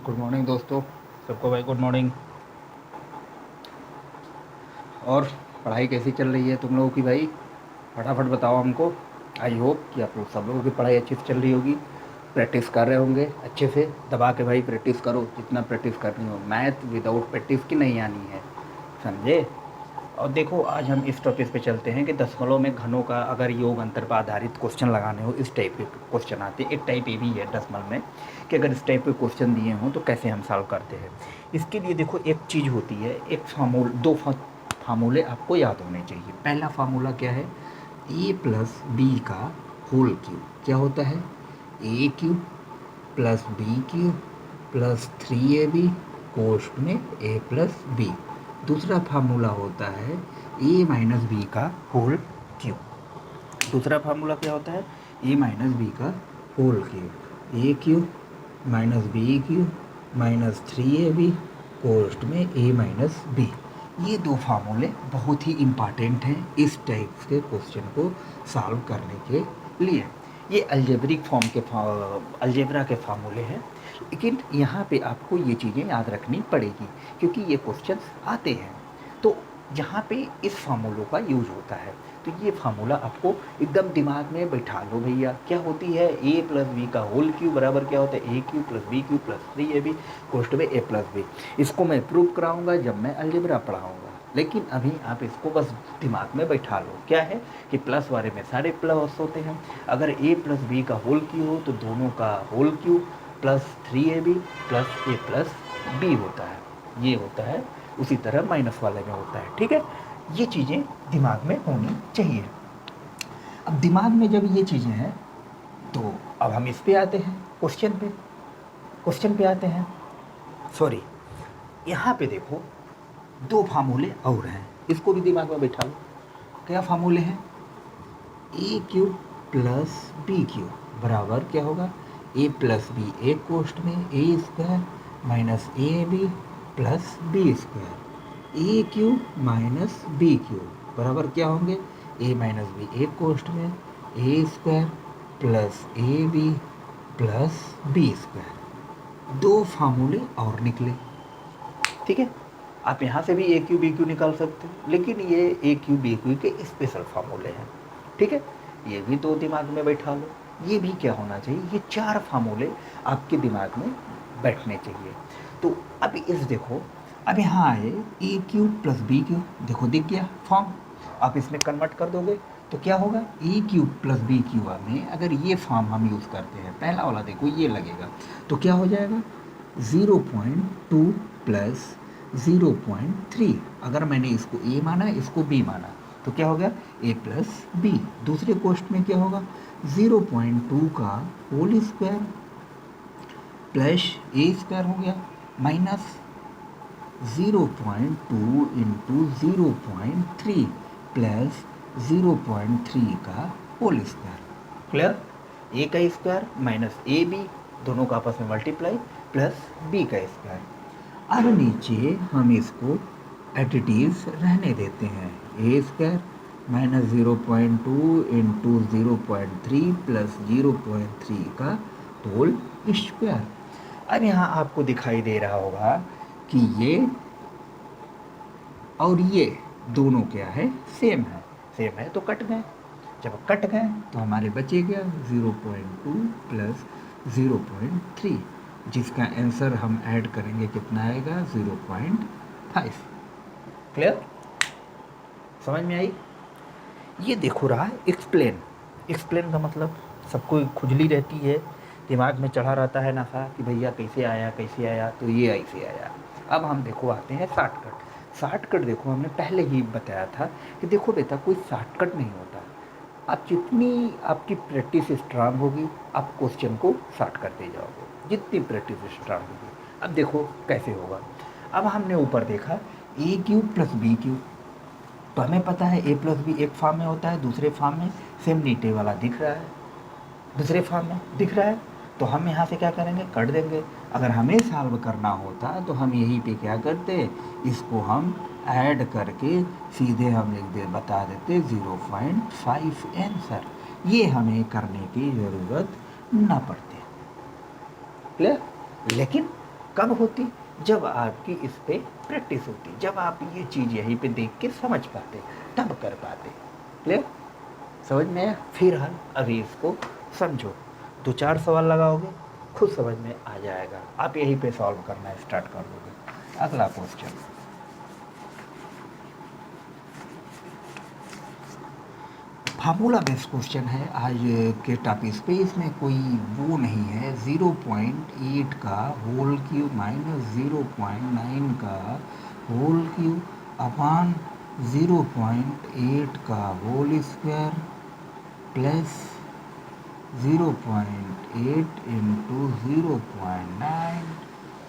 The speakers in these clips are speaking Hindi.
गुड मॉर्निंग दोस्तों, सबको भाई गुड मॉर्निंग। और पढ़ाई कैसी चल रही है तुम लोगों की भाई? फटाफट बताओ हमको। आई होप कि आप लोग सब लोगों की पढ़ाई अच्छे से चल रही होगी, प्रैक्टिस कर रहे होंगे अच्छे से। दबा के भाई प्रैक्टिस करो, जितना प्रैक्टिस करनी हो। मैथ विदाउट प्रैक्टिस की नहीं आनी है, समझे? और देखो, आज हम इस टॉपिक पे चलते हैं कि दशमलव में घनों का अगर योग अंतर पर आधारित क्वेश्चन लगाने हो, इस टाइप के क्वेश्चन आते हैं। एक टाइप ये भी है दशमलव में कि अगर इस टाइप के क्वेश्चन दिए हों तो कैसे हम सॉल्व करते हैं। इसके लिए देखो, एक चीज़ होती है, एक फार्मूल, दो फार्मूले आपको याद होने चाहिए। पहला फार्मूला क्या है? ए प्लस बी का होल क्यूब क्या होता है? A cube plus B cube plus 3ab कोष्ट में ए प्लस बी। दूसरा फार्मूला होता है ए माइनस बी का होल क्यूब। दूसरा फार्मूला क्या होता है? ए माइनस बी का whole cube. A cube minus B cube minus 3ab कोष्ट में ए माइनस बी। ये दो फार्मूले बहुत ही इम्पॉर्टेंट हैं इस टाइप के क्वेश्चन को सॉल्व करने के लिए। ये अलजेब्रिक फॉर्म के अलजेब्रा के फार्मूले हैं, लेकिन यहाँ पे आपको ये चीज़ें याद रखनी पड़ेगी क्योंकि ये क्वेश्चंस आते हैं। तो यहाँ पे इस फार्मूलों का यूज होता है। तो ये फार्मूला आपको एकदम दिमाग में बैठा लो भैया। क्या होती है? ए प्लस बी का होल क्यूब बराबर क्या होता है? A cube plus B cube plus 3ab कोष्ट में ए प्लस बी। इसको मैं प्रूव कराऊंगा जब मैं अलजेब्रा पढ़ाऊंगा, लेकिन अभी आप इसको बस दिमाग में बैठा लो। क्या है कि प्लस वाले में सारे प्लस होते हैं। अगर ए प्लस बी का होल क्यूब हो तो दोनों का whole cube plus 3ab plus A plus B होता है। ये होता है। उसी तरह माइनस वाले में होता है। ठीक है, ये चीज़ें दिमाग में होनी चाहिए। अब दिमाग में जब ये चीज़ें हैं तो अब हम इस पे आते हैं, क्वेश्चन पे आते हैं। सॉरी, यहाँ पे देखो, दो फार्मूले और हैं, इसको भी दिमाग में बैठा लो। क्या फार्मूले हैं? A cube plus B cube बराबर क्या होगा? ए प्लस बी एक कोष्ट में A square minus A B plus B square. A cube minus B cube बराबर क्या होंगे? ए माइनस बी एक कोष्ट में A square plus A B plus B square. दो फार्मूले और निकले। ठीक है, आप यहाँ से भी ए क्यू बी क्यू निकाल सकते हो, लेकिन ये ए क्यू बी क्यू के स्पेशल फार्मूले हैं। ठीक है, ये भी तो दिमाग में बैठा लो। ये भी क्या होना चाहिए? ये चार फार्मूले आपके दिमाग में बैठने चाहिए। तो अब इस देखो, अब यहाँ आए ए क्यूब प्लस बी क्यूब, देखो दिख गया फॉर्म। आप इसमें कन्वर्ट कर दोगे तो क्या होगा? ए क्यूब प्लस बी क्यूब में अगर ये फॉर्म हम यूज़ करते हैं, पहला वाला देखो ये लगेगा, तो क्या हो जाएगा? 0.2 प्लस 0.3। अगर मैंने इसको ए माना, इसको बी माना, तो क्या हो गया? ए प्लस बी। दूसरे कोष्ट में क्या होगा? 0.2 का होल स्क्वायर प्लस ए स्क्वायर हो गया माइनस 0.2 इंटू 0.3 प्लस 0.3 का होल स्क्वायर। क्लियर? ए का स्क्वायर माइनस ए बी, दोनों का आपस में मल्टीप्लाई, प्लस बी का स्क्वायर। अब नीचे हम इसको एडिटिव्स रहने देते हैं। ए स्क्वायर माइनस 0.2 इंटू 0.3 प्लस 0.3 का होल स्क्वायर। अब यहाँ आपको दिखाई दे रहा होगा कि ये और ये दोनों क्या है? सेम है। सेम है तो कट गए। जब कट गए तो हमारे बचे गया 0.2 प्लस 0.3, जिसका आंसर हम ऐड करेंगे कितना आएगा? 0.5। क्लियर? समझ में आई? ये देखो रहा एक्सप्लेन। एक्सप्लेन का मतलब सबको खुजली रहती है, दिमाग में चढ़ा रहता है नशा कि भैया कैसे आया कैसे आया, तो ये ऐसे आया। अब हम देखो आते हैं शॉर्टकट। शॉर्टकट देखो, हमने पहले ही बताया था कि देखो बेटा, कोई शॉर्टकट नहीं होता। आप जितनी आपकी प्रैक्टिस स्ट्रांग होगी, आप क्वेश्चन को सॉल्व करते जाओगे, जितनी प्रैक्टिस स्ट्रांग होगी। अब देखो कैसे होगा। अब हमने ऊपर देखा ए क्यूब प्लस बी क्यूब, तो हमें पता है ए प्लस बी एक फॉर्म में होता है, दूसरे फॉर्म में सेम नीचे वाला दिख रहा है, दूसरे फॉर्म में दिख रहा है, तो हम यहाँ से क्या करेंगे? कर देंगे। अगर हमें सॉल्व करना होता तो हम यहीं पे क्या करते? इसको हम ऐड करके सीधे हम लिख दे बता देते 0.5 आंसर। ये हमें करने की ज़रूरत ना पड़ती। क्लियर? लेकिन कब होती? जब आपकी इस पे प्रैक्टिस होती, जब आप ये चीज़ यहीं पे देख के समझ पाते, तब कर पाते। क्लियर? समझ में आया? फिर हम अभी इसको समझो, 2-4 सवाल लगाओगे, खुद समझ में आ जाएगा। आप यहीं पे सॉल्व करना स्टार्ट कर दोगे। अगला क्वेश्चन, फार्मूला बेस्ड क्वेश्चन है आज के टॉपिक पे। इसमें कोई वो नहीं है, 0.8 का होल क्यूब माइनस 0.9 का होल क्यूब अपान 0.8 का whole square plus 0.8 into 0.9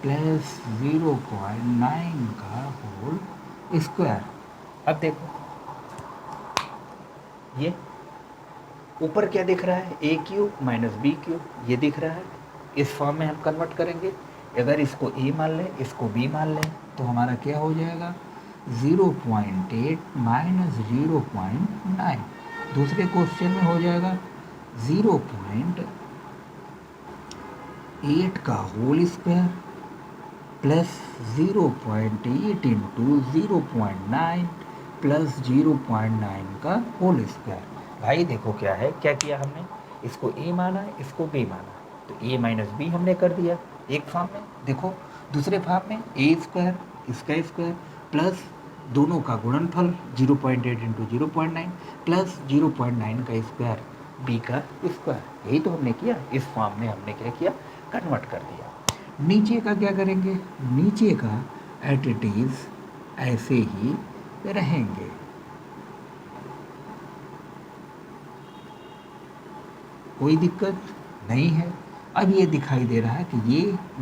plus 0.9 का होल स्क्वायर। अब देखो ये ऊपर क्या दिख रहा है, A cube minus B cube, ये दिख रहा है। इस फॉर्म में हम कन्वर्ट करेंगे। अगर इसको ए मान लें, इसको बी मान लें, तो हमारा क्या हो जाएगा, 0.8 माइनस 0.9। दूसरे क्वेश्चन में हो जाएगा 0.8 का whole square plus 0.8 into 0.9 plus 0.9 का होल स्क्वायर। भाई देखो क्या है, क्या किया हमने, इसको ए माना, इसको बी माना, तो ए माइनस बी हमने कर दिया एक फॉर्म में। देखो दूसरे फॉर्म में ए स्क्वायर, इसका स्क्वायर प्लस दोनों का गुणनफल 0.8 इंटू 0.9 प्लस 0.9 का स्क्वायर, बी का स्क्वायर। यही तो हमने किया, इस फॉर्म में हमने क्या किया, कन्वर्ट कर दिया। नीचे का क्या करेंगे, नीचे का एट इट इज ऐसे ही रहेंगे। कोई दिक्कत नहीं है। अब ये दिखाई दे रहा है कि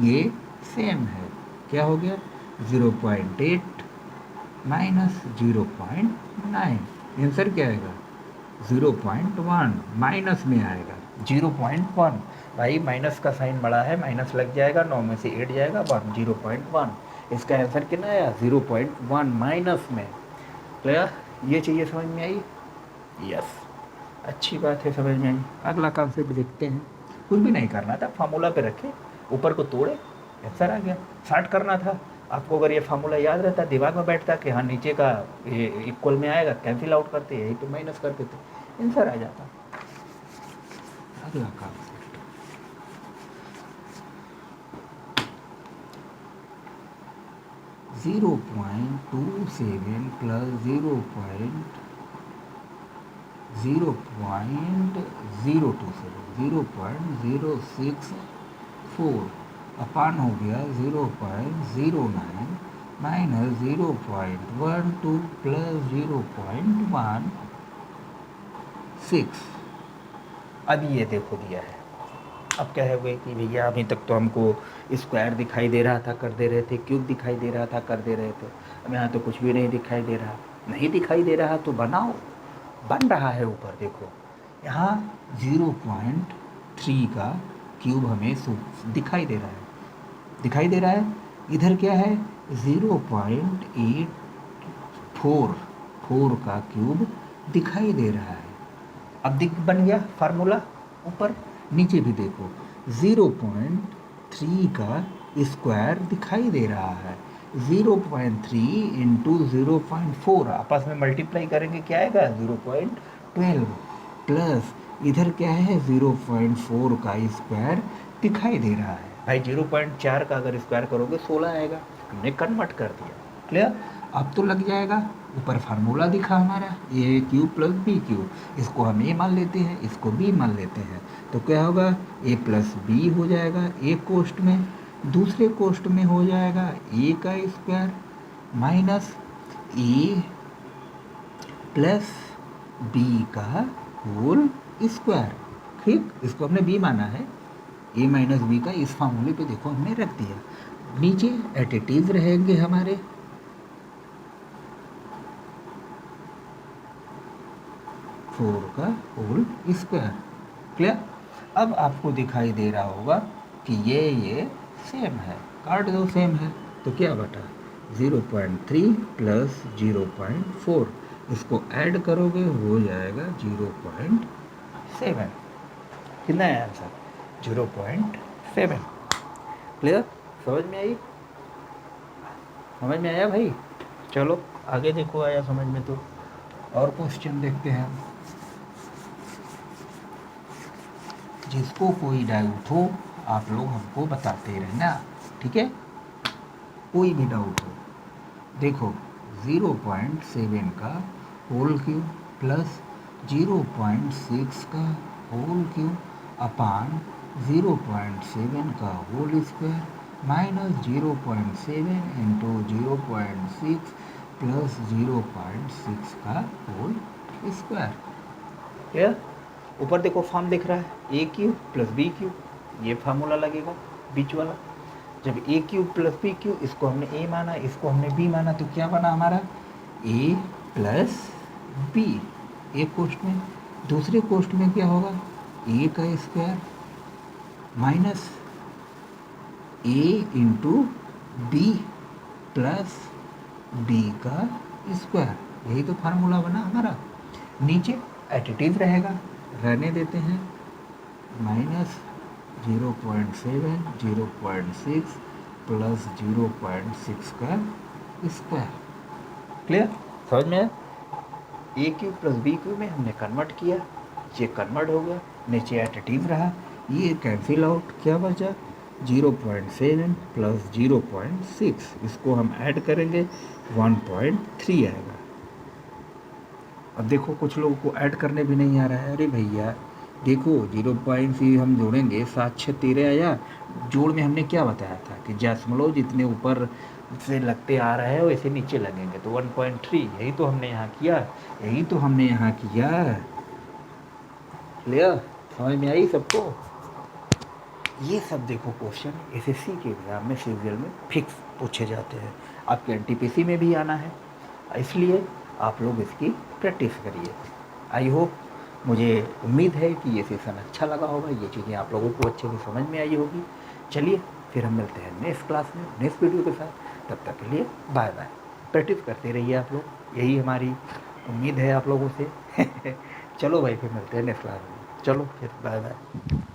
ये सेम है। क्या हो गया, 0.8 माइनस 0.9, आंसर क्या आएगा, 0.1 माइनस में आएगा 0.1। भाई माइनस का साइन बड़ा है, माइनस लग जाएगा, 9 में से 8 जाएगा 1, 0.1। इसका आंसर कितना आया, 0.1 माइनस में। क्लियर? ये चीज़ें समझ में आई? यस, अच्छी बात है, समझ में आई। अगला कॉन्सेप्ट देखते हैं। कुछ भी नहीं करना था, फार्मूला पे रखे, ऊपर को तोड़े, आंसर आ गया। शॉर्ट करना था आपको। अगर ये फार्मूला याद रहता, दिमाग में बैठता कि हाँ नीचे का ये इक्वल में आएगा, कैंसिल आउट करते, यही पे माइनस कर देते, आंसर आ जाता। अगला कॉन्सेप्ट, 0.27 प्लस 0.064 अपान हो गया 0.09 माइनस 0.12 प्लस 0.16। अब ये देखो दिया है। अब क्या है कि भैया अभी तक तो हमको स्क्वायर दिखाई दे रहा था, कर दे रहे थे, क्यूब दिखाई दे रहा था, कर दे रहे थे। अब यहाँ तो कुछ भी नहीं दिखाई दे रहा। नहीं दिखाई दे रहा तो बनाओ, बन रहा है ऊपर। देखो यहाँ 0.3 का क्यूब हमें दिखाई दे रहा है, दिखाई दे रहा है। इधर क्या है, 0.844 का क्यूब दिखाई दे रहा है। अब बन गया फार्मूला ऊपर। नीचे भी देखो 0.3 का स्क्वायर दिखाई दे रहा है, 0.3 इंटू 0.4 आपस में मल्टीप्लाई करेंगे, क्या आएगा, 0.12 प्लस इधर क्या है, 0.4 का स्क्वायर दिखाई दे रहा है। भाई 0.4 का अगर स्क्वायर करोगे 16 आएगा। हमने कन्वर्ट कर दिया। क्लियर? अब तो लग जाएगा। ऊपर फार्मूला दिखा हमारा, ए क्यूब प्लस बी क्यूब, इसको हम ए मान लेते हैं, इसको बी मान लेते हैं, तो क्या होगा, ए प्लस बी हो जाएगा एक कोष्ट में। दूसरे कोष्ट में हो जाएगा ए का स्क्वायर माइनस ए प्लस बी का होल स्क्वायर। ठीक, इसको हमने बी माना है, ए माइनस बी का इस फार्मूले पे देखो हमने रख दिया। नीचे एडिटिव रहेंगे हमारे, फोर का होल स्क्वायर। क्लियर? अब आपको दिखाई दे रहा होगा कि ये सेम है, काट दो, सेम है, तो क्या बटा 0.3 प्लस 0.4, इसको ऐड करोगे हो जाएगा 0.7। कितना है आंसर, 0.7। क्लियर? समझ में आई? समझ में आया भाई? चलो आगे देखो, आया समझ में तो और क्वेश्चन देखते हैं हम। जिसको कोई डाउट हो आप लोग हमको बताते रहना, ठीक है? कोई भी डाउट हो। देखो 0.7 का होल क्यूब प्लस 0.6 का होल क्यूब अपान 0.7 का whole square minus 0.7 into 0.6 plus 0.6 का होल स्क्वायर। क्लियर? ऊपर देखो फॉर्म दिख रहा है, A cube plus B cube, ये फार्मूला लगेगा बीच वाला। जब ए क्यूब प्लस बी क्यूब, इसको हमने ए माना, इसको हमने बी माना, तो क्या बना हमारा ए प्लस बी एक कोष्ट में। दूसरे कोष्ट में क्या होगा, ए का स्क्वायर माइनस ए इंटू बी प्लस बी का स्क्वायर, यही तो फार्मूला बना हमारा। नीचे एडिटिव रहेगा, रहने देते हैं, माइनस 0.7 0.6 प्लस 0.6 का स्क्वायर। क्लियर? समझ में? ए क्यूब प्लस बी क्यूब में हमने कन्वर्ट किया, ये कन्वर्ट हो गया, नीचे एडिटिव रहा, ये कैंसिल आउट, क्या बचा 0.7 प्लस 0.6, इसको हम ऐड करेंगे 1.3 आएगा। अब देखो कुछ लोगों को ऐड करने भी नहीं आ रहा है। अरे भैया देखो 0.3 हम जोड़ेंगे, 7 6 13 आया। जोड़ में हमने क्या बताया था कि दशमलव जितने ऊपर से लगते आ रहे हैं वैसे नीचे लगेंगे, तो 1.3 यही तो हमने यहाँ किया, यही तो हमने यहाँ किया। क्लियर? समझ में आई सबको? ये सब देखो क्वेश्चन एसएससी के एग्ज़ाम में सीरियल में फिक्स पूछे जाते हैं, आपके एनटीपीसी में भी आना है, इसलिए आप लोग इसकी प्रैक्टिस करिए। आई होप, मुझे उम्मीद है कि ये सेशन अच्छा लगा होगा, ये चीज़ें आप लोगों को अच्छे से समझ में आई होगी। चलिए फिर हम मिलते हैं नेक्स्ट क्लास में नेक्स्ट वीडियो के साथ, तब तक के लिए बाय बाय। प्रैक्टिस करते रहिए आप लोग, यही हमारी उम्मीद है आप लोगों से। चलो भाई फिर मिलते हैं नेक्स्ट क्लास में, चलो फिर बाय बाय।